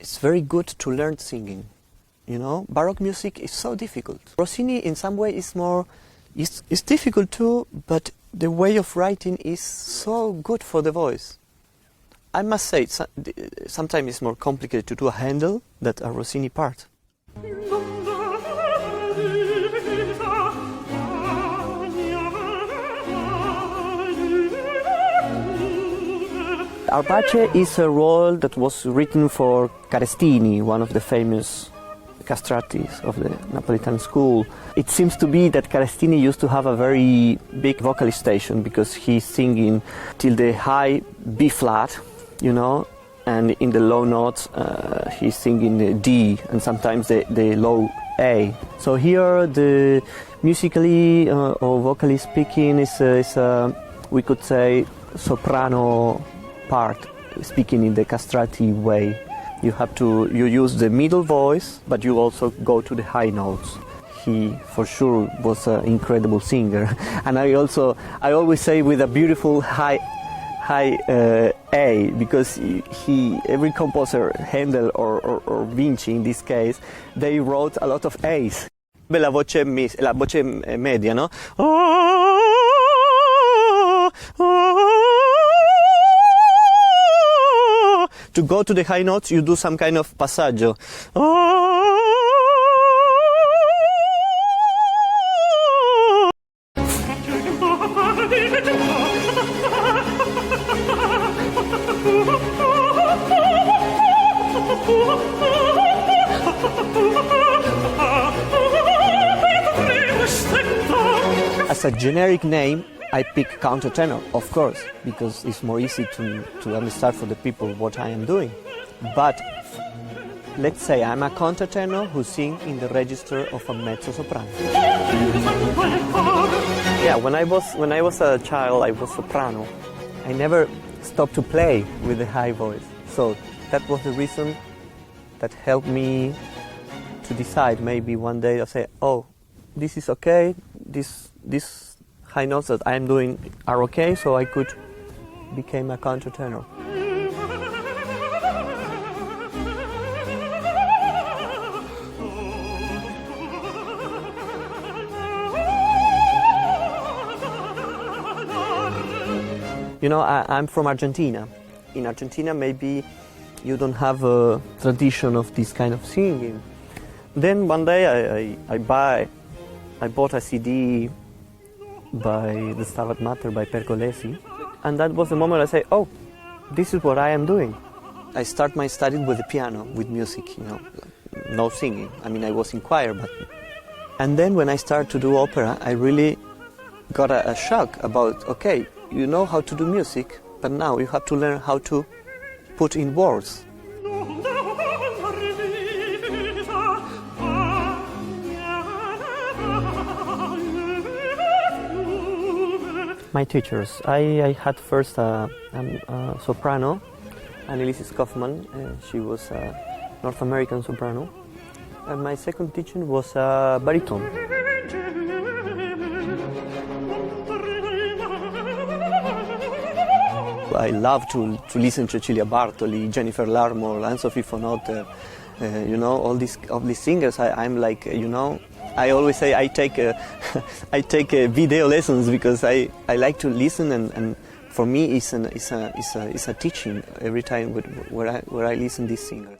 it's very good to learn singing. You know, Baroque music is so difficult. Rossini, in some way, is more, it's difficult too, but the way of writing is so good for the voice. I must say, sometimes it's more complicated to do a Handel than a Rossini part. Arpace is a role that was written for Carestini, one of the famous castratis of the Napolitan school. It seems to be that Carestini used to have a very big vocalist station because he's singing till the high B flat, you know, and in the low notes he's singing the D and sometimes the low A. So here the musically or vocally speaking is we could say soprano part, speaking in the castrati way. You use the middle voice, but you also go to the high notes. He for sure was an incredible singer, and I always say with a beautiful high A, because every composer, Handel or Vinci in this case, they wrote a lot of A's. La voce media, no? To go to the high notes, you do some kind of passaggio. As a generic name, I pick countertenor, of course, because it's more easy to understand for the people what I am doing. But let's say I'm a countertenor who sings in the register of a mezzo-soprano. Yeah, when I was a child, I was soprano. I never stopped to play with the high voice. So that was the reason that helped me to decide maybe one day I'll say, oh, this is okay, this high notes that I'm doing are okay, so I could become a countertenor. You know, I'm from Argentina. In Argentina, maybe you don't have a tradition of this kind of singing. Then one day I bought a CD by the Stabat Mater by Pergolesi, and that was the moment I say, oh, this is what I am doing. I start my study with the piano, with music, you know, no singing. I mean, I was in choir, but... And then when I started to do opera, I really got a shock about, okay, you know how to do music, but now you have to learn how to put in words. My teachers, I had first a soprano, Anneliese Kaufman. She was a North American soprano. And my second teacher was a baritone. I love to listen to Cecilia Bartoli, Jennifer Larmore, Anne-Sophie von Otter, you know, all these singers. I'm like, you know, I always say I take video lessons because I like to listen, and for me it's a teaching every time where I listen to these singers.